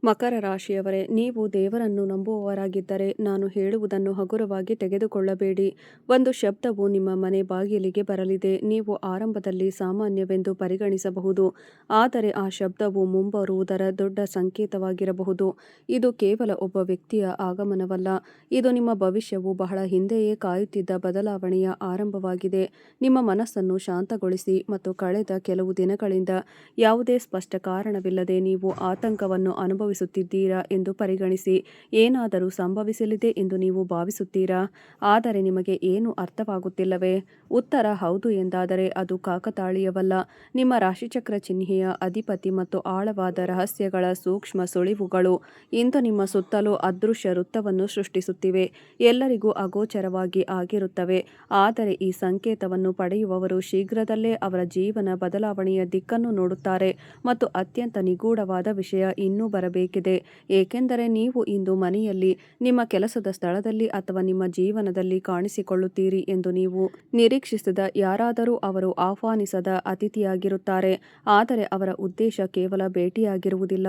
ಮಕರ ರಾಶಿಯವರೇ, ನೀವು ದೇವರನ್ನು ನಂಬುವವರಾಗಿದ್ದರೆ ನಾನು ಹೇಳುವುದನ್ನು ಹಗುರವಾಗಿ ತೆಗೆದುಕೊಳ್ಳಬೇಡಿ. ಒಂದು ಶಬ್ದವು ನಿಮ್ಮ ಮನೆ ಬಾಗಿಲಿಗೆ ಬರಲಿದೆ. ನೀವು ಆರಂಭದಲ್ಲಿ ಸಾಮಾನ್ಯವೆಂದು ಪರಿಗಣಿಸಬಹುದು, ಆದರೆ ಆ ಶಬ್ದವು ಮುಂಬರುವುದರ ದೊಡ್ಡ ಸಂಕೇತವಾಗಿರಬಹುದು. ಇದು ಕೇವಲ ಒಬ್ಬ ವ್ಯಕ್ತಿಯ ಆಗಮನವಲ್ಲ, ಇದು ನಿಮ್ಮ ಭವಿಷ್ಯವು ಬಹಳ ಹಿಂದೆಯೇ ಕಾಯುತ್ತಿದ್ದ ಬದಲಾವಣೆಯ ಆರಂಭವಾಗಿದೆ. ನಿಮ್ಮ ಮನಸ್ಸನ್ನು ಶಾಂತಗೊಳಿಸಿ ಮತ್ತು ಕಳೆದ ಕೆಲವು ದಿನಗಳಿಂದ ಯಾವುದೇ ಸ್ಪಷ್ಟ ಕಾರಣವಿಲ್ಲದೆ ನೀವು ಆತಂಕವನ್ನು ಅನುಭವಿಸುತ್ತಿದ್ದೀರಾ ಎಂದು ಪರಿಗಣಿಸಿ. ಏನಾದರೂ ಸಂಭವಿಸಲಿದೆ ಎಂದು ನೀವು ಭಾವಿಸುತ್ತೀರಾ, ಆದರೆ ನಿಮಗೆ ಏನು ಅರ್ಥವಾಗುತ್ತಿಲ್ಲವೇ? ಉತ್ತರ ಹೌದು ಎಂದಾದರೆ ಅದು ಕಾಕತಾಳೀಯವಲ್ಲ. ನಿಮ್ಮ ರಾಶಿಚಕ್ರ ಚಿಹ್ನೆಯ ಅಧಿಪತಿ ಮತ್ತು ಆಳವಾದ ರಹಸ್ಯಗಳ ಸೂಕ್ಷ್ಮ ಸುಳಿವುಗಳು ಇಂದು ನಿಮ್ಮ ಸುತ್ತಲೂ ಅದೃಶ್ಯ ವೃತ್ತವನ್ನು ಸೃಷ್ಟಿಸುತ್ತಿವೆ. ಎಲ್ಲರಿಗೂ ಅಗೋಚರವಾಗಿ ಆಗಿರುತ್ತವೆ, ಆದರೆ ಈ ಸಂಕೇತವನ್ನು ಪಡೆಯುವವರು ಶೀಘ್ರದಲ್ಲೇ ಅವರ ಜೀವನ ಬದಲಾವಣೆಯ ದಿಕ್ಕನ್ನು ನೋಡುತ್ತಾರೆ. ಮತ್ತು ಅತ್ಯಂತ ನಿಗೂಢವಾದ ವಿಷಯ ಇನ್ನೂ ಬರಬೇಕಿದೆ, ಏಕೆಂದರೆ ನೀವು ಇಂದು ಮನೆಯಲ್ಲಿ, ನಿಮ್ಮ ಕೆಲಸದ ಸ್ಥಳದಲ್ಲಿ ಅಥವಾ ನಿಮ್ಮ ಜೀವನದಲ್ಲಿ ಕಾಣಿಸಿಕೊಳ್ಳುತ್ತೀರಿ ಎಂದು ನೀವು ನಿರೀಕ್ಷಿಸದ ಯಾರಾದರೂ ಅವರು ಆಹ್ವಾನಿಸದ ಅತಿಥಿಯಾಗಿರುತ್ತಾರೆ. ಆದರೆ ಅವರ ಉದ್ದೇಶ ಕೇವಲ ಭೇಟಿಯಾಗಿರುವುದಿಲ್ಲ.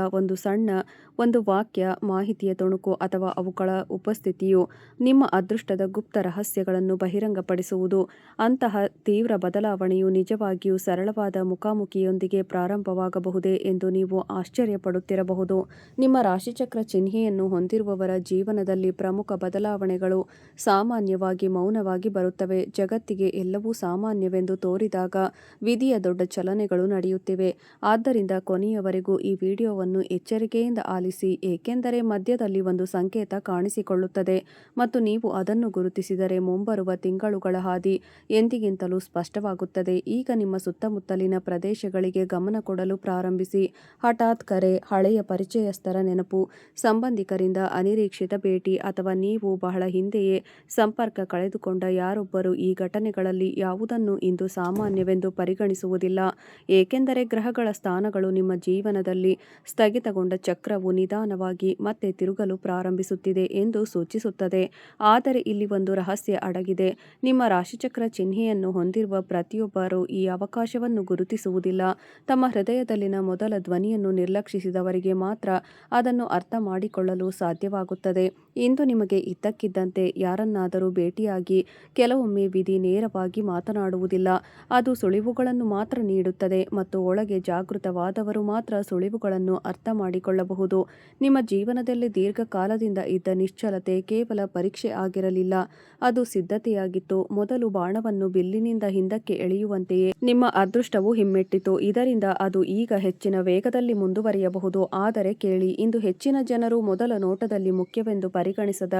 ಒಂದು ವಾಕ್ಯ, ಮಾಹಿತಿಯ ತುಣುಕು ಅಥವಾ ಅವುಗಳ ಉಪಸ್ಥಿತಿಯು ನಿಮ್ಮ ಅದೃಷ್ಟದ ಗುಪ್ತ ರಹಸ್ಯಗಳನ್ನು ಬಹಿರಂಗಪಡಿಸುವುದು. ಅಂತಹ ತೀವ್ರ ಬದಲಾವಣೆಯು ನಿಜವಾಗಿಯೂ ಸರಳವಾದ ಮುಖಾಮುಖಿಯೊಂದಿಗೆ ಪ್ರಾರಂಭವಾಗಬಹುದೇ ಎಂದು ನೀವು ಆಶ್ಚರ್ಯಪಡುತ್ತಿರಬಹುದು. ನಿಮ್ಮ ರಾಶಿಚಕ್ರ ಚಿಹ್ನೆಯನ್ನು ಹೊಂದಿರುವವರ ಜೀವನದಲ್ಲಿ ಪ್ರಮುಖ ಬದಲಾವಣೆಗಳು ಸಾಮಾನ್ಯವಾಗಿ ಮೌನವಾಗಿ ಬರುತ್ತವೆ. ಜಗತ್ತಿಗೆ ಎಲ್ಲವೂ ಸಾಮಾನ್ಯವೆಂದು ತೋರಿದಾಗ ವಿಧಿಯ ದೊಡ್ಡ ಚಲನೆಗಳು ನಡೆಯುತ್ತಿವೆ. ಆದ್ದರಿಂದ ಕೊನೆಯವರೆಗೂ ಈ ವಿಡಿಯೋವನ್ನು ಎಚ್ಚರಿಕೆಯಿಂದ ಆಲಿಸಿ, ಏಕೆಂದರೆ ಮಧ್ಯದಲ್ಲಿ ಒಂದು ಸಂಕೇತ ಕಾಣಿಸಿಕೊಳ್ಳುತ್ತದೆ ಮತ್ತು ನೀವು ಅದನ್ನು ಗುರುತಿಸಿದರೆ ಮುಂಬರುವ ತಿಂಗಳುಗಳ ಹಾದಿ ಎಂದಿಗಿಂತಲೂ ಸ್ಪಷ್ಟವಾಗುತ್ತದೆ. ಈಗ ನಿಮ್ಮ ಸುತ್ತಮುತ್ತಲಿನ ಪ್ರದೇಶಗಳಿಗೆ ಗಮನ ಕೊಡಲು ಪ್ರಾರಂಭಿಸಿ. ಹಠಾತ್ ಕರೆ, ಹಳೆಯ ಪರಿಚಯಸ್ಥರ ನೆನಪು, ಸಂಬಂಧಿಕರಿಂದ ಅನಿರೀಕ್ಷಿತ ಭೇಟಿ, ಅಥವಾ ನೀವು ಬಹಳ ಹಿಂದೆಯೇ ಸಂಪರ್ಕ ಕಳೆದುಕೊಂಡ ಯಾರೊಬ್ಬರು. ಈ ಘಟನೆಗಳಲ್ಲಿ ಯಾವುದನ್ನು ಇಂದು ಸಾಮಾನ್ಯವೆಂದು ಪರಿಗಣಿಸುವುದಿಲ್ಲ, ಏಕೆಂದರೆ ಗ್ರಹಗಳ ಸ್ಥಾನಗಳು ನಿಮ್ಮ ಜೀವನದಲ್ಲಿ ಸ್ಥಗಿತಗೊಂಡ ಚಕ್ರವು ನಿಧಾನವಾಗಿ ಮತ್ತೆ ತಿರುಗಲು ಪ್ರಾರಂಭಿಸುತ್ತಿದೆ ಎಂದು ಸೂಚಿಸುತ್ತದೆ. ಆದರೆ ಇಲ್ಲಿ ಒಂದು ರಹಸ್ಯ ಅಡಗಿದೆ. ನಿಮ್ಮ ರಾಶಿಚಕ್ರ ಚಿಹ್ನೆಯನ್ನು ಹೊಂದಿರುವ ಪ್ರತಿಯೊಬ್ಬರೂ ಈ ಅವಕಾಶವನ್ನು ಗುರುತಿಸುವುದಿಲ್ಲ. ತಮ್ಮ ಹೃದಯದಲ್ಲಿನ ಮೊದಲ ಧ್ವನಿಯನ್ನು ನಿರ್ಲಕ್ಷಿಸಿದವರಿಗೆ ಮಾತ್ರ ಅದನ್ನು ಅರ್ಥ ಮಾಡಿಕೊಳ್ಳಲು ಸಾಧ್ಯವಾಗುತ್ತದೆ. ಇಂದು ನಿಮಗೆ ಇದ್ದಕ್ಕಿದ್ದಂತೆ ಯಾರನ್ನಾದರೂ ಭೇಟಿಯಾಗಿ, ಕೆಲವೊಮ್ಮೆ ವಿಧಿ ನೇರವಾಗಿ ಮಾತನಾಡುವುದಿಲ್ಲ, ಅದು ಸುಳಿವುಗಳನ್ನು ಮಾತ್ರ ನೀಡುತ್ತದೆ ಮತ್ತು ಒಳಗೆ ಜಾಗೃತವಾದವರು ಮಾತ್ರ ಸುಳಿವುಗಳನ್ನು ಅರ್ಥ ಮಾಡಿಕೊಳ್ಳಬಹುದು. ನಿಮ್ಮ ಜೀವನದಲ್ಲಿ ದೀರ್ಘಕಾಲದಿಂದ ಇದ್ದ ನಿಶ್ಚಲತೆ ಕೇವಲ ಪರೀಕ್ಷೆ ಆಗಿರಲಿಲ್ಲ, ಅದು ಸಿದ್ಧತೆಯಾಗಿತ್ತು. ಮೊದಲು ಬಾಣವನ್ನು ಬಿಲ್ಲಿನಿಂದ ಹಿಂದಕ್ಕೆ ಎಳೆಯುವಂತೆಯೇ ನಿಮ್ಮ ಅದೃಷ್ಟವು ಹಿಮ್ಮೆಟ್ಟಿತು. ಇದರಿಂದ ಅದು ಈಗ ಹೆಚ್ಚಿನ ವೇಗದಲ್ಲಿ ಮುಂದುವರಿಯಬಹುದು. ಆದರೆ ಕೇಳಿ, ಇಂದು ಹೆಚ್ಚಿನ ಜನರು ಮೊದಲ ನೋಟದಲ್ಲಿ ಮುಖ್ಯವೆಂದು ಪರಿಗಣಿಸದ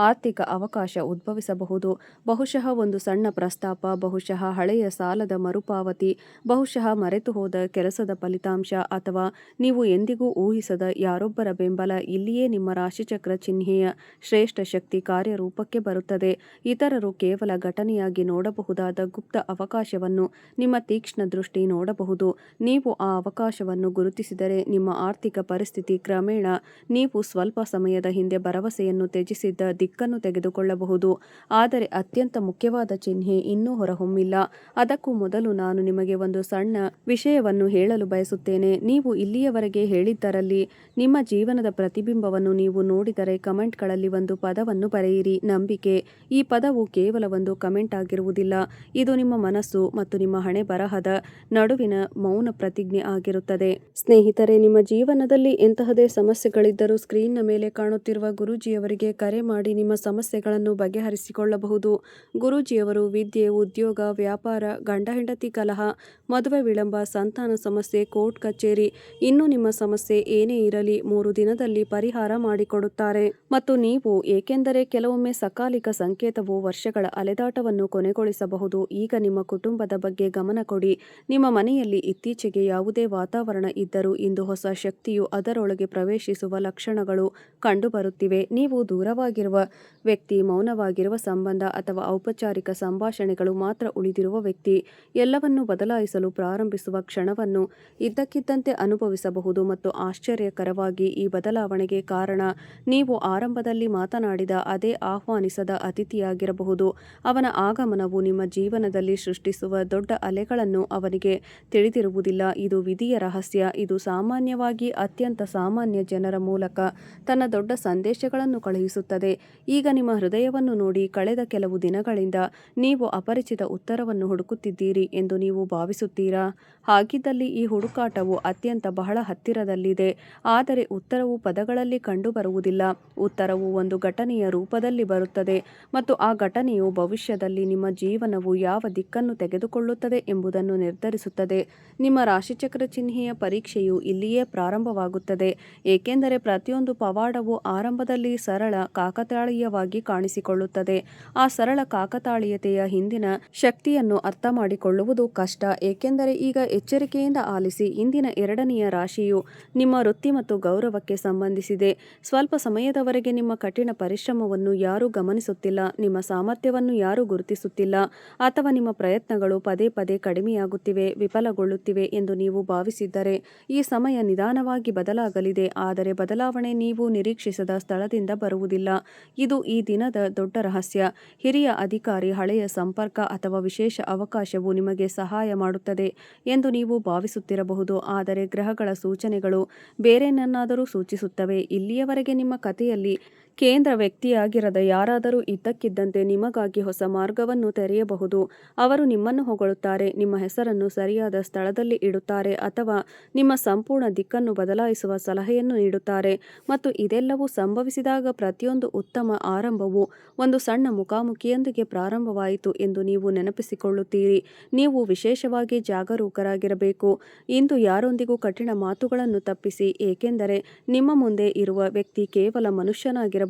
ಆರ್ಥಿಕ ಅವಕಾಶ ಉದ್ಭವಿಸಬಹುದು. ಬಹುಶಃ ಒಂದು ಸಣ್ಣ ಪ್ರಸ್ತಾಪ, ಬಹುಶಃ ಹಳೆಯ ಸಾಲದ ಮರುಪಾವತಿ, ಬಹುಶಃ ಮರೆತುಹೋದ ಕೆಲಸದ ಫಲಿತಾಂಶ, ಅಥವಾ ನೀವು ಎಂದಿಗೂ ಊಹಿಸದ ಯಾರೊಬ್ಬರ ಬೆಂಬಲ. ಇಲ್ಲಿಯೇ ನಿಮ್ಮ ರಾಶಿಚಕ್ರ ಚಿಹ್ನೆಯ ಶ್ರೇಷ್ಠ ಶಕ್ತಿ ಕಾರ್ಯರೂಪಕ್ಕೆ ಬರುತ್ತದೆ. ಇತರರು ಕೇವಲ ಘಟನೆಯಾಗಿ ನೋಡಬಹುದಾದ ಗುಪ್ತ ಅವಕಾಶವನ್ನು ನಿಮ್ಮ ತೀಕ್ಷ್ಣ ದೃಷ್ಟಿ ನೋಡಬಹುದು. ನೀವು ಆ ಅವಕಾಶವನ್ನು ಗುರುತಿಸಿದರೆ ನಿಮ್ಮ ಆರ್ಥಿಕ ಪರಿಸ್ಥಿತಿ ಕ್ರಮೇಣ ನೀವು ಸ್ವಲ್ಪ ಸಮಯದ ಹಿಂದೆ ಭರವಸೆಯನ್ನು ತ್ಯಜಿಸಿದ್ದ ದಿಕ್ಕನ್ನು ತೆಗೆದುಕೊಳ್ಳಬಹುದು. ಆದರೆ ಅತ್ಯಂತ ಮುಖ್ಯವಾದ ಚಿಹ್ನೆ ಇನ್ನೂ ಹೊರಹೊಮ್ಮಿಲ್ಲ. ಅದಕ್ಕೂ ಮೊದಲು ನಾನು ನಿಮಗೆ ಒಂದು ಸಣ್ಣ ವಿಷಯವನ್ನು ಹೇಳಲು ಬಯಸುತ್ತೇನೆ. ನೀವು ಇಲ್ಲಿಯವರೆಗೆ ಹೇಳಿದ್ದರಲ್ಲಿ ನಿಮ್ಮ ಜೀವನದ ಪ್ರತಿಬಿಂಬವನ್ನು ನೀವು ನೋಡಿದರೆ ಕಮೆಂಟ್ಗಳಲ್ಲಿ ಒಂದು ಪದವನ್ನು ಬರೆಯಿರಿ: ನಂಬಿಕೆ. ಈ ಪದವು ಕೇವಲ ಒಂದು ಕಮೆಂಟ್ ಆಗಿರುವುದಿಲ್ಲ, ಇದು ನಿಮ್ಮ ಮನಸ್ಸು ಮತ್ತು ನಿಮ್ಮ ಹಣೆ ಬರಹದ ನಡುವಿನ ಮೌನ ಪ್ರತಿಜ್ಞೆ ಆಗಿರುತ್ತದೆ. ಸ್ನೇಹಿತರೆ, ನಿಮ್ಮ ಜೀವನದಲ್ಲಿ ಎಂತಹದೇ ಸಮಸ್ಯೆಗಳಿದ್ದರೂ ಸ್ಕ್ರೀನ್ನ ಮೇಲೆ ಕಾಣುತ್ತಿರುವ ಗುರೂಜಿಯವರಿಗೆ ಕರೆ ಮಾಡಿ ನಿಮ್ಮ ಸಮಸ್ಯೆಗಳನ್ನು ಬಗೆಹರಿಸಿಕೊಳ್ಳಬಹುದು. ಗುರೂಜಿಯವರು ವಿದ್ಯೆ, ಉದ್ಯೋಗ, ವ್ಯಾಪಾರ, ಗಂಡ ಹೆಂಡತಿ ಕಲಹ, ಮದುವೆ ವಿಳಂಬ, ಸಂತಾನ ಸಮಸ್ಯೆ, ಕೋರ್ಟ್ ಕಚೇರಿ, ಇನ್ನು ನಿಮ್ಮ ಸಮಸ್ಯೆ ಏನೇ ಇರಲಿ 3 ದಿನದಲ್ಲಿ ಪರಿಹಾರ ಮಾಡಿಕೊಡುತ್ತಾರೆ. ಮತ್ತು ನೀವು, ಏಕೆಂದರೆ ಕೆಲವೊಮ್ಮೆ ಸಕಾಲಿಕ ಸಂಕೇತವು ವರ್ಷಗಳ ಅಲೆದಾಟವನ್ನು ಕೊನೆಗೊಳಿಸಬಹುದು. ಈಗ ನಿಮ್ಮ ಕುಟುಂಬದ ಬಗ್ಗೆ ಗಮನ ಕೊಡಿ. ನಿಮ್ಮ ಮನೆಯಲ್ಲಿ ಇತ್ತೀಚೆಗೆ ಯಾವುದೇ ವಾತಾವರಣ ಇದ್ದರೂ ಇಂದು ಹೊಸ ಶಕ್ತಿಯು ಅದರೊಳಗೆ ಪ್ರವೇಶಿಸುವ ಲಕ್ಷಣಗಳು ಕಂಡುಬರುತ್ತಿವೆ. ನೀವು ದೂರವಾಗಿರುವ ವ್ಯಕ್ತಿ, ಮೌನವಾಗಿರುವ ಸಂಬಂಧ, ಅಥವಾ ಔಪಚಾರಿಕ ಸಂಭಾಷಣೆಗಳು ಮಾತ್ರ ಉಳಿದಿರುವ ವ್ಯಕ್ತಿ ಎಲ್ಲವನ್ನೂ ಬದಲಾಯಿಸಲು ಪ್ರಾರಂಭಿಸುವ ಕ್ಷಣವನ್ನು ಇದ್ದಕ್ಕಿದ್ದಂತೆ ಅನುಭವಿಸಬಹುದು. ಮತ್ತು ಆಶ್ಚರ್ಯಕರವಾಗಿ, ಈ ಬದಲಾವಣೆಗೆ ಕಾರಣ ನೀವು ಆರಂಭದಲ್ಲಿ ಮಾತನಾಡಿದ ಅದೇ ಆಹ್ವಾನಿಸದ ಅತಿಥಿಯಾಗಿರಬಹುದು. ಅವನ ಆಗಮನವು ನಿಮ್ಮ ಜೀವನದಲ್ಲಿ ಸೃಷ್ಟಿಸುವ ದೊಡ್ಡ ಅಲೆಗಳನ್ನು ಅವನಿಗೆ ತಿಳಿದಿರುವುದಿಲ್ಲ. ಇದು ವಿಧಿಯ ರಹಸ್ಯ. ಇದು ಸಾಮಾನ್ಯವಾಗಿ ಅತ್ಯಂತ ಸಾಮಾನ್ಯ ಜನರ ಮೂಲಕ ತನ್ನ ದೊಡ್ಡ ಸಂದೇಶಗಳನ್ನು ಕಳುಹಿಸುತ್ತದೆ. ಈಗ ನಿಮ್ಮ ಹೃದಯವನ್ನು ನೋಡಿ, ಕಳೆದ ಕೆಲವು ದಿನಗಳಿಂದ ನೀವು ಅಪರಿಚಿತ ಉತ್ತರವನ್ನು ಹುಡುಕುತ್ತಿದ್ದೀರಿ ಎಂದು ನೀವು ಭಾವಿಸುತ್ತೀರಾ? ಹಾಗಿದ್ದಲ್ಲಿ ಈ ಹುಡುಕಾಟವು ಅತ್ಯಂತ ಬಹಳ ಹತ್ತಿರದಲ್ಲಿದೆ, ಆದರೆ ಉತ್ತರವು ಪದಗಳಲ್ಲಿ ಕಂಡುಬರುವುದಿಲ್ಲ. ಉತ್ತರವು ಒಂದು ಘಟನೆಯ ರೂಪದಲ್ಲಿ ಬರುತ್ತದೆ ಮತ್ತು ಆ ಘಟನೆಯು ಭವಿಷ್ಯದಲ್ಲಿ ನಿಮ್ಮ ಜೀವನವು ಯಾವ ದಿಕ್ಕನ್ನು ತೆಗೆದುಕೊಳ್ಳುತ್ತದೆ ಎಂಬುದನ್ನು ನಿರ್ಧರಿಸುತ್ತದೆ. ನಿಮ್ಮ ರಾಶಿಚಕ್ರ ಚಿಹ್ನೆಯ ಪರೀಕ್ಷೆಯು ಇಲ್ಲಿಯೇ ಪ್ರಾರಂಭವಾಗುತ್ತದೆ, ಏಕೆಂದರೆ ಪ್ರತಿಯೊಂದು ಪವಾಡವು ಆರಂಭದಲ್ಲಿ ಸರಳ ಕಾಕತಾಳೀಯವಾಗಿ ಕಾಣಿಸಿಕೊಳ್ಳುತ್ತದೆ. ಆ ಸರಳ ಕಾಕತಾಳೀಯತೆಯ ಹಿಂದಿನ ಶಕ್ತಿಯನ್ನು ಅರ್ಥಮಾಡಿಕೊಳ್ಳುವುದು ಕಷ್ಟ, ಏಕೆಂದರೆ ಈಗ ಎಚ್ಚರಿಕೆಯಿಂದ ಆಲಿಸಿ. ಇಂದಿನ ಎರಡನೆಯ ರಾಶಿಯು ನಿಮ್ಮ ವೃತ್ತಿ ಮತ್ತು ಗೌರವಕ್ಕೆ ಸಂಬಂಧಿಸಿದೆ. ಸ್ವಲ್ಪ ಸಮಯದವರೆಗೆ ನಿಮ್ಮ ಕಠಿಣ ಪರಿಶ್ರಮವನ್ನು ಯಾರೂ ಗಮನಿಸುತ್ತಿಲ್ಲ, ನಿಮ್ಮ ಸಾಮರ್ಥ್ಯವನ್ನು ಯಾರೂ ಗುರುತಿಸುತ್ತಿಲ್ಲ, ಅಥವಾ ನಿಮ್ಮ ಪ್ರಯತ್ನಗಳು ಪದೇ ಪದೇ ಕಡಿಮೆಯಾಗುತ್ತಿವೆ, ವಿಫಲಗೊಳ್ಳುತ್ತಿವೆ ಎಂದು ನೀವು ಭಾವಿಸಿದ್ದರೆ ಈ ಸಮಯ ನಿಧಾನವಾಗಿ ಬದಲಾಗಲಿದೆ. ಆದರೆ ಬದಲಾವಣೆ ನೀವು ನಿರೀಕ್ಷಿಸದ ಸ್ಥಳದಿಂದ ಬರುವುದಿಲ್ಲ. ಇದು ಈ ದಿನದ ದೊಡ್ಡ ರಹಸ್ಯ. ಹಿರಿಯ ಅಧಿಕಾರಿ, ಹಳೆಯ ಸಂಪರ್ಕ ಅಥವಾ ವಿಶೇಷ ಅವಕಾಶವು ನಿಮಗೆ ಸಹಾಯ ಮಾಡುತ್ತದೆ ಎಂದು ನೀವು ಭಾವಿಸುತ್ತಿರಬಹುದು, ಆದರೆ ಗ್ರಹಗಳ ಸೂಚನೆಗಳು ಬೇರೇನನ್ನಾದರೂ ಸೂಚಿಸುತ್ತವೆ. ಇಲ್ಲಿಯವರೆಗೆ ನಿಮ್ಮ ಕಥೆಯಲ್ಲಿ ಕೇಂದ್ರ ವ್ಯಕ್ತಿಯಾಗಿರದ ಯಾರಾದರೂ ಇದ್ದಕ್ಕಿದ್ದಂತೆ ನಿಮಗಾಗಿ ಹೊಸ ಮಾರ್ಗವನ್ನು ತೆರೆಯಬಹುದು. ಅವರು ನಿಮ್ಮನ್ನು ಹೊಗಳುತ್ತಾರೆ, ನಿಮ್ಮ ಹೆಸರನ್ನು ಸರಿಯಾದ ಸ್ಥಳದಲ್ಲಿ ಇಡುತ್ತಾರೆ ಅಥವಾ ನಿಮ್ಮ ಸಂಪೂರ್ಣ ದಿಕ್ಕನ್ನು ಬದಲಾಯಿಸುವ ಸಲಹೆಯನ್ನು ನೀಡುತ್ತಾರೆ. ಮತ್ತು ಇದೆಲ್ಲವೂ ಸಂಭವಿಸಿದಾಗ ಪ್ರತಿಯೊಂದು ಉತ್ತಮ ಆರಂಭವು ಒಂದು ಸಣ್ಣ ಮುಖಾಮುಖಿಯೊಂದಿಗೆ ಪ್ರಾರಂಭವಾಯಿತು ಎಂದು ನೀವು ನೆನಪಿಸಿಕೊಳ್ಳುತ್ತೀರಿ. ನೀವು ವಿಶೇಷವಾಗಿ ಜಾಗರೂಕರಾಗಿರಬೇಕು. ಇಂದು ಯಾರೊಂದಿಗೂ ಕಠಿಣ ಮಾತುಗಳನ್ನು ತಪ್ಪಿಸಿ, ಏಕೆಂದರೆ ನಿಮ್ಮ ಮುಂದೆ ಇರುವ ವ್ಯಕ್ತಿ ಕೇವಲ ಮನುಷ್ಯನಾಗಿರಬಹುದು,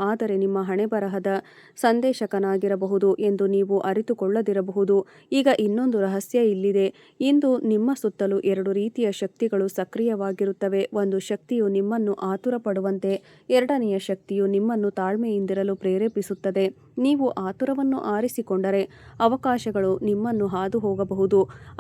ಆದರೆ ನಿಮ್ಮ ಹಣೆಬರಹದ ಸಂದೇಶಕನಾಗಿರಬಹುದು ಎಂದು ನೀವು ಅರಿತುಕೊಳ್ಳದಿರಬಹುದು. ಈಗ ಇನ್ನೊಂದು ರಹಸ್ಯ ಇಲ್ಲಿದೆ. ಇಂದು ನಿಮ್ಮ ಸುತ್ತಲೂ ಎರಡು ರೀತಿಯ ಶಕ್ತಿಗಳು ಸಕ್ರಿಯವಾಗಿರುತ್ತವೆ. ಒಂದು ಶಕ್ತಿಯು ನಿಮ್ಮನ್ನು ಆತುರಪಡುವಂತೆ, ಎರಡನೆಯ ಶಕ್ತಿಯು ನಿಮ್ಮನ್ನು ತಾಳ್ಮೆಯಿಂದಿರಲು ಪ್ರೇರೇಪಿಸುತ್ತದೆ. ನೀವು ಆತುರವನ್ನು ಆರಿಸಿಕೊಂಡರೆ ಅವಕಾಶಗಳು ನಿಮ್ಮನ್ನು ಹಾದು ಹೋಗಬಹುದು,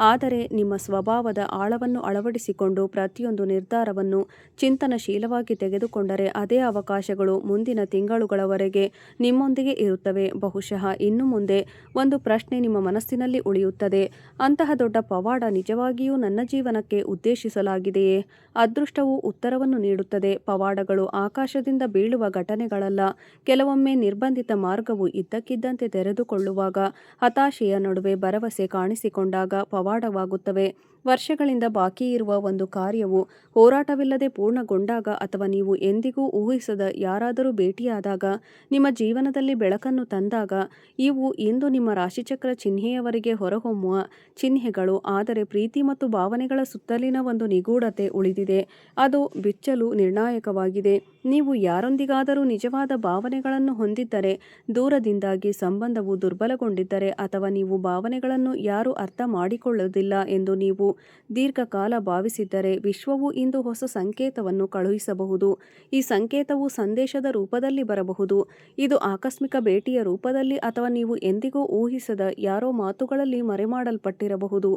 ಆದರೆ ನಿಮ್ಮ ಸ್ವಭಾವದ ಆಳವನ್ನು ಅಳವಡಿಸಿಕೊಂಡು ಪ್ರತಿಯೊಂದು ನಿರ್ಧಾರವನ್ನು ಚಿಂತನಶೀಲವಾಗಿ ತೆಗೆದುಕೊಂಡರೆ ಅದೇ ಅವಕಾಶಗಳು ಮುಂದಿನ ತಿಂಗಳುಗಳವರೆಗೆ ನಿಮ್ಮೊಂದಿಗೆ ಇರುತ್ತವೆ. ಬಹುಶಃ ಇನ್ನು ಮುಂದೆ ಒಂದು ಪ್ರಶ್ನೆ ನಿಮ್ಮ ಮನಸ್ಸಿನಲ್ಲಿ ಉಳಿಯುತ್ತದೆ: ಅಂತಹ ದೊಡ್ಡ ಪವಾಡ ನಿಜವಾಗಿಯೂ ನನ್ನ ಜೀವನಕ್ಕೆ ಉದ್ದೇಶಿಸಲಾಗಿದೆಯೇ? ಅದೃಷ್ಟವು ಉತ್ತರವನ್ನು ನೀಡುತ್ತದೆ. ಪವಾಡಗಳು ಆಕಾಶದಿಂದ ಬೀಳುವ ಘಟನೆಗಳಲ್ಲ. ಕೆಲವೊಮ್ಮೆ ನಿರ್ಬಂಧಿತ ಮಾರ್ಗವು ಇದ್ದಕ್ಕಿದ್ದಂತೆ ತೆರೆದುಕೊಳ್ಳುವಾಗ, ಹತಾಶೆಯ ನಡುವೆ ಭರವಸೆ ಕಾಣಿಸಿಕೊಂಡಾಗ ಪವಾಡವಾಗುತ್ತವೆ. ವರ್ಷಗಳಿಂದ ಬಾಕಿಯಿರುವ ಒಂದು ಕಾರ್ಯವು ಹೋರಾಟವಿಲ್ಲದೆ ಪೂರ್ಣಗೊಂಡಾಗ, ಅಥವಾ ನೀವು ಎಂದಿಗೂ ಊಹಿಸದ ಯಾರಾದರೂ ಭೇಟಿಯಾದಾಗ, ನಿಮ್ಮ ಜೀವನದಲ್ಲಿ ಬೆಳಕನ್ನು ತಂದಾಗ, ಇವು ಇಂದು ನಿಮ್ಮ ರಾಶಿಚಕ್ರ ಚಿಹ್ನೆಯವರಿಗೆ ಹೊರಹೊಮ್ಮುವ ಚಿಹ್ನೆಗಳು. ಆದರೆ ಪ್ರೀತಿ ಮತ್ತು ಭಾವನೆಗಳ ಸುತ್ತಲಿನ ಒಂದು ನಿಗೂಢತೆ ಉಳಿದಿದೆ, ಅದು ಬಿಚ್ಚಲು ನಿರ್ಣಾಯಕವಾಗಿದೆ. ನೀವು ಯಾರೊಂದಿಗಾದರೂ ನಿಜವಾದ ಭಾವನೆಗಳನ್ನು ಹೊಂದಿದ್ದರೆ, ದೂರದಿಂದಾಗಿ ಸಂಬಂಧವು ದುರ್ಬಲಗೊಂಡಿದ್ದರೆ, ಅಥವಾ ನೀವು ಭಾವನೆಗಳನ್ನು ಯಾರೂ ಅರ್ಥ ಮಾಡಿಕೊಳ್ಳುವುದಿಲ್ಲ ಎಂದು ನೀವು ದೀರ್ಘಕಾಲ ಭಾವಿಸಿದ್ದರೆ, ವಿಶ್ವವು ಇಂದು ಹೊಸ ಸಂಕೇತವನ್ನು ಕಳುಹಿಸಬಹುದು. ಈ ಸಂಕೇತವು ಸಂದೇಶದ ರೂಪದಲ್ಲಿ ಬರಬಹುದು, ಇದು ಆಕಸ್ಮಿಕ ಭೇಟಿಯ ರೂಪದಲ್ಲಿ, ಅಥವಾ ನೀವು ಎಂದಿಗೂ ಊಹಿಸದ ಯಾರೋ ಮಾತುಗಳಲ್ಲಿ ಮರೆಮಾಡಲ್ಪಟ್ಟಿರಬಹುದು.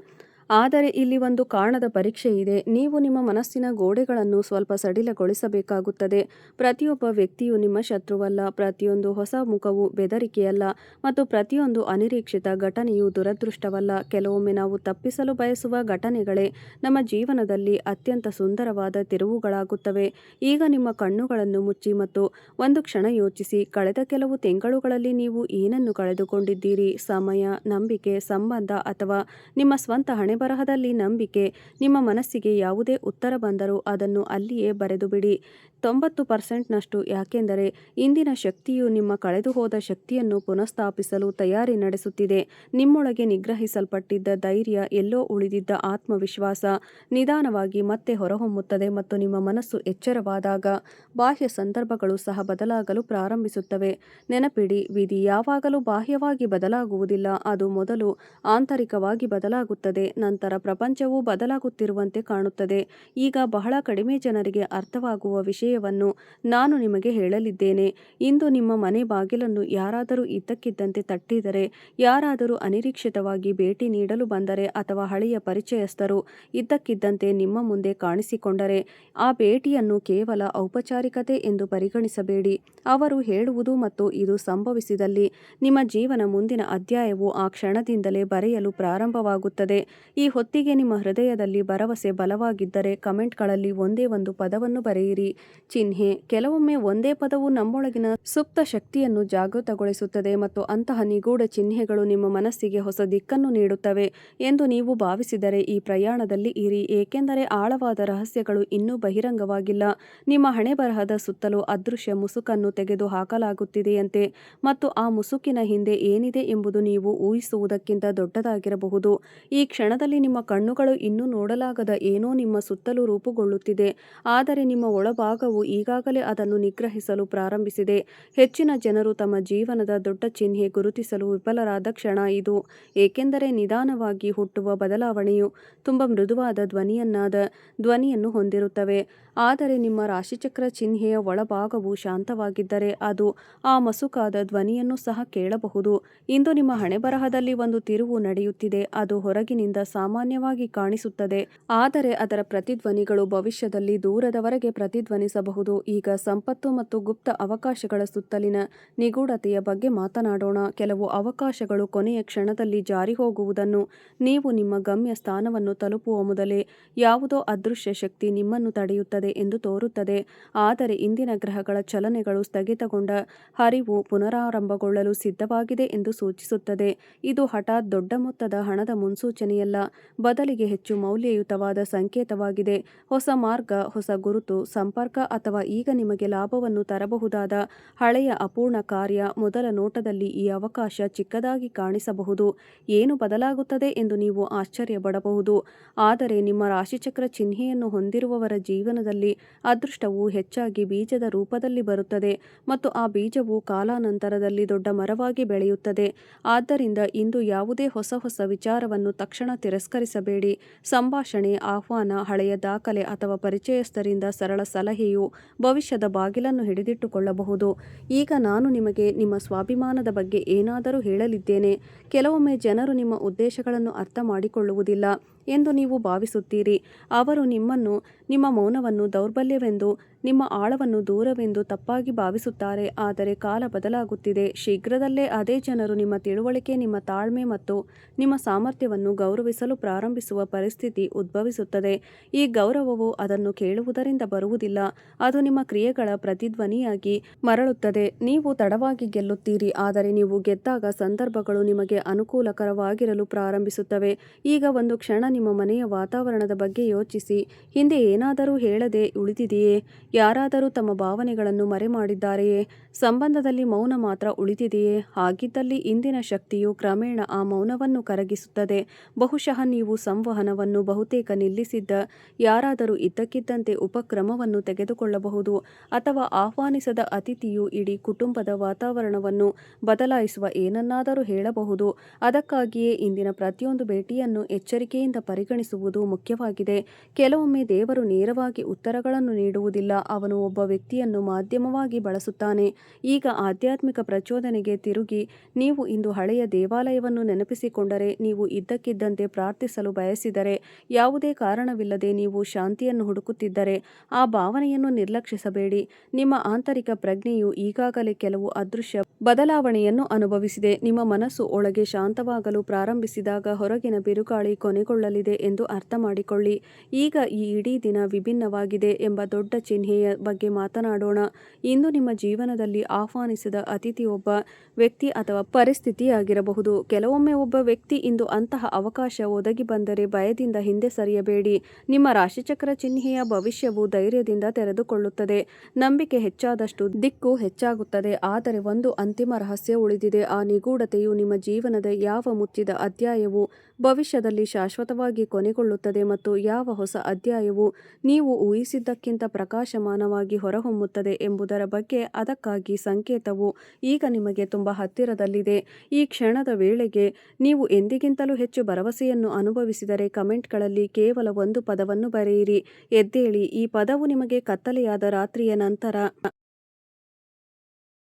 ಆದರೆ ಇಲ್ಲಿ ಒಂದು ಕಾರಣದ ಪರೀಕ್ಷೆ ಇದೆ. ನೀವು ನಿಮ್ಮ ಮನಸ್ಸಿನ ಗೋಡೆಗಳನ್ನು ಸ್ವಲ್ಪ ಸಡಿಲಗೊಳಿಸಬೇಕಾಗುತ್ತದೆ. ಪ್ರತಿಯೊಬ್ಬ ವ್ಯಕ್ತಿಯು ನಿಮ್ಮ ಶತ್ರುವಲ್ಲ, ಪ್ರತಿಯೊಂದು ಹೊಸ ಮುಖವು ಬೆದರಿಕೆಯಲ್ಲ, ಮತ್ತು ಪ್ರತಿಯೊಂದು ಅನಿರೀಕ್ಷಿತ ಘಟನೆಯು ದುರದೃಷ್ಟವಲ್ಲ. ಕೆಲವೊಮ್ಮೆ ನಾವು ತಪ್ಪಿಸಲು ಬಯಸುವ ಘಟನೆಗಳೇ ನಮ್ಮ ಜೀವನದಲ್ಲಿ ಅತ್ಯಂತ ಸುಂದರವಾದ ತಿರುವುಗಳಾಗುತ್ತವೆ. ಈಗ ನಿಮ್ಮ ಕಣ್ಣುಗಳನ್ನು ಮುಚ್ಚಿ ಮತ್ತು ಒಂದು ಕ್ಷಣ ಯೋಚಿಸಿ, ಕಳೆದ ಕೆಲವು ತಿಂಗಳುಗಳಲ್ಲಿ ನೀವು ಏನನ್ನು ಕಳೆದುಕೊಂಡಿದ್ದೀರಿ? ಸಮಯ, ನಂಬಿಕೆ, ಸಂಬಂಧ, ಅಥವಾ ನಿಮ್ಮ ಸ್ವಂತ ಹಣೆಬರಹದಲ್ಲಿ ನಂಬಿಕೆ? ನಿಮ್ಮ ಮನಸ್ಸಿಗೆ ಯಾವುದೇ ಉತ್ತರ ಬಂದರೂ ಅದನ್ನು ಅಲ್ಲಿಯೇ ಬರೆದುಬಿಡಿ, 90% ಯಾಕೆಂದರೆ ಇಂದಿನ ಶಕ್ತಿಯು ನಿಮ್ಮ ಕಳೆದುಹೋದ ಶಕ್ತಿಯನ್ನು ಪುನಃಸ್ಥಾಪಿಸಲು ತಯಾರಿ ನಡೆಸುತ್ತಿದೆ. ನಿಮ್ಮೊಳಗೆ ನಿಗ್ರಹಿಸಲ್ಪಟ್ಟಿದ್ದ ಧೈರ್ಯ, ಎಲ್ಲೋ ಉಳಿದಿದ್ದ ಆತ್ಮವಿಶ್ವಾಸ ನಿಧಾನವಾಗಿ ಮತ್ತೆ ಹೊರಹೊಮ್ಮುತ್ತದೆ, ಮತ್ತು ನಿಮ್ಮ ಮನಸ್ಸು ಎಚ್ಚರವಾದಾಗ ಬಾಹ್ಯ ಸಂದರ್ಭಗಳು ಸಹ ಬದಲಾಗಲು ಪ್ರಾರಂಭಿಸುತ್ತವೆ. ನೆನಪಿಡಿ, ವಿಧಿ ಯಾವಾಗಲೂ ಬಾಹ್ಯವಾಗಿ ಬದಲಾಗುವುದಿಲ್ಲ, ಅದು ಮೊದಲು ಆಂತರಿಕವಾಗಿ ಬದಲಾಗುತ್ತದೆ, ನಂತರ ಪ್ರಪಂಚವು ಬದಲಾಗುತ್ತಿರುವಂತೆ ಕಾಣುತ್ತದೆ. ಈಗ ಬಹಳ ಕಡಿಮೆ ಜನರಿಗೆ ಅರ್ಥವಾಗುವ ವಿಷಯವನ್ನು ನಾನು ನಿಮಗೆ ಹೇಳಲಿದ್ದೇನೆ. ಇಂದು ನಿಮ್ಮ ಮನೆ ಬಾಗಿಲನ್ನು ಯಾರಾದರೂ ಇದ್ದಕ್ಕಿದ್ದಂತೆ ತಟ್ಟಿದರೆ, ಯಾರಾದರೂ ಅನಿರೀಕ್ಷಿತವಾಗಿ ಭೇಟಿ ನೀಡಲು ಬಂದರೆ, ಅಥವಾ ಹಳೆಯ ಪರಿಚಯಸ್ಥರು ಇದ್ದಕ್ಕಿದ್ದಂತೆ ನಿಮ್ಮ ಮುಂದೆ ಕಾಣಿಸಿಕೊಂಡರೆ, ಆ ಭೇಟಿಯನ್ನು ಕೇವಲ ಔಪಚಾರಿಕತೆ ಎಂದು ಪರಿಗಣಿಸಬೇಡಿ. ಅವರು ಹೇಳುವುದು ಮತ್ತು ಇದು ಸಂಭವಿಸಿದಲ್ಲಿ ನಿಮ್ಮ ಜೀವನ ಮುಂದಿನ ಅಧ್ಯಾಯವು ಆ ಕ್ಷಣದಿಂದಲೇ ಬರೆಯಲು ಪ್ರಾರಂಭವಾಗುತ್ತದೆ. ಈ ಹೊತ್ತಿಗೆ ನಿಮ್ಮ ಹೃದಯದಲ್ಲಿ ಭರವಸೆ ಬಲವಾಗಿದ್ದರೆ ಕಮೆಂಟ್ಗಳಲ್ಲಿ ಒಂದೇ ಒಂದು ಪದವನ್ನು ಬರೆಯಿರಿ. ಚಿಹ್ನೆ. ಕೆಲವೊಮ್ಮೆ ಒಂದೇ ಪದವು ನಮ್ಮೊಳಗಿನ ಸುಪ್ತ ಶಕ್ತಿಯನ್ನು ಜಾಗೃತಗೊಳಿಸುತ್ತದೆ ಮತ್ತು ಅಂತಹ ನಿಗೂಢ ಚಿಹ್ನೆಗಳು ನಿಮ್ಮ ಮನಸ್ಸಿಗೆ ಹೊಸ ದಿಕ್ಕನ್ನು ನೀಡುತ್ತವೆ ಎಂದು ನೀವು ಭಾವಿಸಿದರೆ ಈ ಪ್ರಯಾಣದಲ್ಲಿ ಇರಿ, ಏಕೆಂದರೆ ಆಳವಾದ ರಹಸ್ಯಗಳು ಇನ್ನೂ ಬಹಿರಂಗವಾಗಿಲ್ಲ. ನಿಮ್ಮ ಹಣೆಬರಹದ ಸುತ್ತಲೂ ಅದೃಶ್ಯ ಮುಸುಕನ್ನು ತೆಗೆದು ಹಾಕಲಾಗುತ್ತಿದೆಯಂತೆ ಮತ್ತು ಆ ಮುಸುಕಿನ ಹಿಂದೆ ಏನಿದೆ ಎಂಬುದು ನೀವು ಊಹಿಸುವುದಕ್ಕಿಂತ ದೊಡ್ಡದಾಗಿರಬಹುದು. ಈ ಕ್ಷಣದಲ್ಲಿ ನಿಮ್ಮ ಕಣ್ಣುಗಳು ಇನ್ನೂ ನೋಡಲಾಗದ ಏನೋ ನಿಮ್ಮ ಸುತ್ತಲೂ ರೂಪುಗೊಳ್ಳುತ್ತಿದೆ, ಆದರೆ ನಿಮ್ಮ ಒಳಭಾಗವು ಈಗಾಗಲೇ ಅದನ್ನು ನಿಗ್ರಹಿಸಲು ಪ್ರಾರಂಭಿಸಿದೆ. ಹೆಚ್ಚಿನ ಜನರು ತಮ್ಮ ಜೀವನದ ದೊಡ್ಡ ಚಿಹ್ನೆ ಗುರುತಿಸಲು ವಿಫಲರಾದ ಕ್ಷಣ ಇದು, ಏಕೆಂದರೆ ನಿಧಾನವಾಗಿ ಹುಟ್ಟುವ ಬದಲಾವಣೆಯು ತುಂಬ ಮೃದುವಾದ ಧ್ವನಿಯನ್ನು ಹೊಂದಿರುತ್ತವೆ. ಆದರೆ ನಿಮ್ಮ ರಾಶಿಚಕ್ರ ಚಿಹ್ನೆಯ ಒಳಭಾಗವು ಶಾಂತವಾಗಿದ್ದರೆ ಅದು ಆ ಮಸುಕಾದ ಧ್ವನಿಯನ್ನು ಸಹ ಕೇಳಬಹುದು. ಇಂದು ನಿಮ್ಮ ಹಣೆಬರಹದಲ್ಲಿ ಒಂದು ತಿರುವು ನಡೆಯುತ್ತಿದೆ. ಅದು ಹೊರಗಿನಿಂದ ಸಾಮಾನ್ಯವಾಗಿ ಕಾಣಿಸುತ್ತದೆ, ಆದರೆ ಅದರ ಪ್ರತಿಧ್ವನಿಗಳು ಭವಿಷ್ಯದಲ್ಲಿ ದೂರದವರೆಗೆ ಪ್ರತಿಧ್ವನಿಸಬಹುದು. ಈಗ ಸಂಪತ್ತು ಮತ್ತು ಗುಪ್ತ ಅವಕಾಶಗಳ ಸುತ್ತಲಿನ ನಿಗೂಢತೆಯ ಬಗ್ಗೆ ಮಾತನಾಡೋಣ. ಕೆಲವು ಅವಕಾಶಗಳು ಕೊನೆಯ ಕ್ಷಣದಲ್ಲಿ ಜಾರಿಹೋಗುವುದನ್ನು ನೀವು ನಿಮ್ಮ ಗಮ್ಯ ಸ್ಥಾನವನ್ನು ತಲುಪುವ ಮೊದಲೇ ಯಾವುದೋ ಅದೃಶ್ಯ ಶಕ್ತಿ ನಿಮ್ಮನ್ನು ತಡೆಯುತ್ತದೆ ಎಂದು ತೋರುತ್ತದೆ. ಆದರೆ ಇಂದಿನ ಗ್ರಹಗಳ ಚಲನೆಗಳು ಸ್ಥಗಿತಗೊಂಡ ಹರಿವು ಪುನರಾರಂಭಗೊಳ್ಳಲು ಸಿದ್ಧವಾಗಿದೆ ಎಂದು ಸೂಚಿಸುತ್ತದೆ. ಇದು ಹಠಾತ್ ದೊಡ್ಡ ಮೊತ್ತದ ಹಣದ ಮುನ್ಸೂಚನೆಯಲ್ಲ, ಬದಲಿಗೆ ಹೆಚ್ಚು ಮೌಲ್ಯಯುತವಾದ ಸಂಕೇತವಾಗಿದೆ. ಹೊಸ ಮಾರ್ಗ, ಹೊಸ ಗುರುತು, ಸಂಪರ್ಕ ಅಥವಾ ಈಗ ನಿಮಗೆ ಲಾಭವನ್ನು ತರಬಹುದಾದ ಹಳೆಯ ಅಪೂರ್ಣ ಕಾರ್ಯ. ಮೊದಲ ನೋಟದಲ್ಲಿ ಈ ಅವಕಾಶ ಚಿಕ್ಕದಾಗಿ ಕಾಣಿಸಬಹುದು, ಏನು ಬದಲಾಗುತ್ತದೆ ಎಂದು ನೀವು ಆಶ್ಚರ್ಯಪಡಬಹುದು. ಆದರೆ ನಿಮ್ಮ ರಾಶಿಚಕ್ರ ಚಿಹ್ನೆಯನ್ನು ಹೊಂದಿರುವವರ ಜೀವನದಲ್ಲಿ ಅದೃಷ್ಟವು ಹೆಚ್ಚಾಗಿ ಬೀಜದ ರೂಪದಲ್ಲಿ ಬರುತ್ತದೆ ಮತ್ತು ಆ ಬೀಜವು ಕಾಲಾನಂತರದಲ್ಲಿ ದೊಡ್ಡ ಮರವಾಗಿ ಬೆಳೆಯುತ್ತದೆ. ಆದ್ದರಿಂದ ಇಂದು ಯಾವುದೇ ಹೊಸ ವಿಚಾರವನ್ನು ತಕ್ಷಣ ತಿರಸ್ಕರಿಸಬೇಡಿ. ಸಂಭಾಷಣೆ, ಆಹ್ವಾನ, ಹಳೆಯ ದಾಖಲೆ ಅಥವಾ ಪರಿಚಯಸ್ಥರಿಂದ ಸರಳ ಸಲಹೆಯು ಭವಿಷ್ಯದ ಬಾಗಿಲನ್ನು ಹಿಡಿದಿಟ್ಟುಕೊಳ್ಳಬಹುದು. ಈಗ ನಾನು ನಿಮಗೆ ನಿಮ್ಮ ಸ್ವಾಭಿಮಾನದ ಬಗ್ಗೆ ಏನಾದರೂ ಹೇಳಲಿದ್ದೇನೆ. ಕೆಲವೊಮ್ಮೆ ಜನರು ನಿಮ್ಮ ಉದ್ದೇಶಗಳನ್ನು ಅರ್ಥ ಮಾಡಿಕೊಳ್ಳುವುದಿಲ್ಲ ಎಂದು ನೀವು ಭಾವಿಸುತ್ತೀರಿ. ಅವರು ನಿಮ್ಮ ಮೌನವನ್ನು ದೌರ್ಬಲ್ಯವೆಂದು, ನಿಮ್ಮ ಆಳವನ್ನು ದೂರವೆಂದು ತಪ್ಪಾಗಿ ಭಾವಿಸುತ್ತಾರೆ. ಆದರೆ ಕಾಲ ಬದಲಾಗುತ್ತಿದೆ. ಶೀಘ್ರದಲ್ಲೇ ಅದೇ ಜನರು ನಿಮ್ಮ ತಿಳುವಳಿಕೆ, ನಿಮ್ಮ ತಾಳ್ಮೆ ಮತ್ತು ನಿಮ್ಮ ಸಾಮರ್ಥ್ಯವನ್ನು ಗೌರವಿಸಲು ಪ್ರಾರಂಭಿಸುವ ಪರಿಸ್ಥಿತಿ ಉದ್ಭವಿಸುತ್ತದೆ. ಈ ಗೌರವವು ಅದನ್ನು ಕೇಳುವುದರಿಂದ ಬರುವುದಿಲ್ಲ, ಅದು ನಿಮ್ಮ ಕ್ರಿಯೆಗಳ ಪ್ರತಿಧ್ವನಿಯಾಗಿ ಮರಳುತ್ತದೆ. ನೀವು ತಡವಾಗಿ ಗೆಲ್ಲುತ್ತೀರಿ, ಆದರೆ ನೀವು ಗೆದ್ದಾಗ ಸಂದರ್ಭಗಳು ನಿಮಗೆ ಅನುಕೂಲಕರವಾಗಿರಲು ಪ್ರಾರಂಭಿಸುತ್ತವೆ. ಈಗ ಒಂದು ಕ್ಷಣ ನಿಮ್ಮ ಮನೆಯ ವಾತಾವರಣದ ಬಗ್ಗೆ ಯೋಚಿಸಿ. ಹಿಂದೆ ಏನಾದರೂ ಹೇಳದೆ ಉಳಿದಿದೆಯೇ? ಯಾರಾದರೂ ತಮ್ಮ ಭಾವನೆಗಳನ್ನು ಮರೆಮಾಡಿದ್ದಾರೆಯೇ? ಸಂಬಂಧದಲ್ಲಿ ಮೌನ ಮಾತ್ರ ಉಳಿದಿದೆಯೇ? ಹಾಗಿದ್ದಲ್ಲಿ ಇಂದಿನ ಶಕ್ತಿಯು ಕ್ರಮೇಣ ಆ ಮೌನವನ್ನು ಕರಗಿಸುತ್ತದೆ. ಬಹುಶಃ ನೀವು ಸಂವಹನವನ್ನು ಬಹುತೇಕ ನಿಲ್ಲಿಸಿದ್ದ ಯಾರಾದರೂ ಇದ್ದಕ್ಕಿದ್ದಂತೆ ಉಪಕ್ರಮವನ್ನು ತೆಗೆದುಕೊಳ್ಳಬಹುದು, ಅಥವಾ ಆಹ್ವಾನಿಸದ ಅತಿಥಿಯು ಇಡೀ ಕುಟುಂಬದ ವಾತಾವರಣವನ್ನು ಬದಲಾಯಿಸುವ ಏನನ್ನಾದರೂ ಹೇಳಬಹುದು. ಅದಕ್ಕಾಗಿಯೇ ಇಂದಿನ ಪ್ರತಿಯೊಂದು ಭೇಟಿಯನ್ನು ಎಚ್ಚರಿಕೆಯಿಂದ ಪರಿಗಣಿಸುವುದು ಮುಖ್ಯವಾಗಿದೆ. ಕೆಲವೊಮ್ಮೆ ದೇವರು ನೇರವಾಗಿ ಉತ್ತರಗಳನ್ನು ನೀಡುವುದಿಲ್ಲ, ಅವನು ಒಬ್ಬ ವ್ಯಕ್ತಿಯನ್ನು ಮಾಧ್ಯಮವಾಗಿ ಬಳಸುತ್ತಾನೆ. ಈಗ ಆಧ್ಯಾತ್ಮಿಕ ಪ್ರಚೋದನೆಗೆ ತಿರುಗಿ. ನೀವು ಇಂದು ಹಳೆಯ ದೇವಾಲಯವನ್ನು ನೆನಪಿಸಿಕೊಂಡರೆ, ನೀವು ಇದ್ದಕ್ಕಿದ್ದಂತೆ ಪ್ರಾರ್ಥಿಸಲು ಬಯಸಿದರೆ, ಯಾವುದೇ ಕಾರಣವಿಲ್ಲದೆ ನೀವು ಶಾಂತಿಯನ್ನು ಹುಡುಕುತ್ತಿದ್ದರೆ, ಆ ಭಾವನೆಯನ್ನು ನಿರ್ಲಕ್ಷಿಸಬೇಡಿ. ನಿಮ್ಮ ಆಂತರಿಕ ಪ್ರಜ್ಞೆಯು ಈಗಾಗಲೇ ಕೆಲವು ಅದೃಶ್ಯ ಬದಲಾವಣೆಯನ್ನು ಅನುಭವಿಸಿದೆ. ನಿಮ್ಮ ಮನಸ್ಸು ಒಳಗೆ ಶಾಂತವಾಗಲು ಪ್ರಾರಂಭಿಸಿದಾಗ ಹೊರಗಿನ ಬಿರುಗಾಳಿ ಕೊನೆಗೊಳ್ಳಲಿದೆ ಎಂದು ಅರ್ಥ ಮಾಡಿಕೊಳ್ಳಿ. ಈಗ ಈ ಇಡೀ ದಿನ ವಿಭಿನ್ನವಾಗಿದೆ ಎಂಬ ದೊಡ್ಡ ಚಿಹ್ನೆಯ ಬಗ್ಗೆ ಮಾತನಾಡೋಣ. ಇಂದು ನಿಮ್ಮ ಜೀವನದಲ್ಲಿ ಆಹ್ವಾನಿಸಿದ ಅತಿಥಿ ಒಬ್ಬ ವ್ಯಕ್ತಿ ಅಥವಾ ಪರಿಸ್ಥಿತಿಯಾಗಿರಬಹುದು. ಕೆಲವೊಮ್ಮೆ ಒಬ್ಬ ವ್ಯಕ್ತಿ. ಇಂದು ಅಂತಹ ಅವಕಾಶ ಒದಗಿ ಬಂದರೆ ಭಯದಿಂದ ಹಿಂದೆ ಸರಿಯಬೇಡಿ. ನಿಮ್ಮ ರಾಶಿಚಕ್ರ ಚಿಹ್ನೆಯ ಭವಿಷ್ಯವು ಧೈರ್ಯದಿಂದ ತೆರೆದುಕೊಳ್ಳುತ್ತದೆ. ನಂಬಿಕೆ ಹೆಚ್ಚಾದಷ್ಟು ದಿಕ್ಕು ಹೆಚ್ಚಾಗುತ್ತದೆ. ಆದರೆ ಒಂದು ಅಂತಿಮ ರಹಸ್ಯ ಉಳಿದಿದೆ. ಆ ನಿಗೂಢತೆಯು ನಿಮ್ಮ ಜೀವನದ ಯಾವ ಮುಚ್ಚಿದ ಅಧ್ಯಾಯವು ಭವಿಷ್ಯದಲ್ಲಿ ಶಾಶ್ವತವಾಗಿ ಕೊನೆಗೊಳ್ಳುತ್ತದೆ ಮತ್ತು ಯಾವ ಹೊಸ ಅಧ್ಯಾಯವು ನೀವು ಊಹಿಸಿದ್ದಕ್ಕಿಂತ ಪ್ರಕಾಶಮಾನವಾಗಿ ಹೊರಹೊಮ್ಮುತ್ತದೆ ಎಂಬುದರ ಬಗ್ಗೆ. ಅದಕ್ಕಾಗಿ ಸಂಕೇತವು ಈಗ ನಿಮಗೆ ತುಂಬ ಹತ್ತಿರದಲ್ಲಿದೆ. ಈ ಕ್ಷಣದ ವೇಳೆಗೆ ನೀವು ಎಂದಿಗಿಂತಲೂ ಹೆಚ್ಚು ಭರವಸೆಯನ್ನು ಅನುಭವಿಸಿದರೆ ಕಮೆಂಟ್ಗಳಲ್ಲಿ ಕೇವಲ ಒಂದು ಪದವನ್ನು ಬರೆಯಿರಿ: ಎದ್ದೇಳಿ. ಈ ಪದವು ನಿಮಗೆ ಕತ್ತಲೆಯಾದ ರಾತ್ರಿಯ ನಂತರ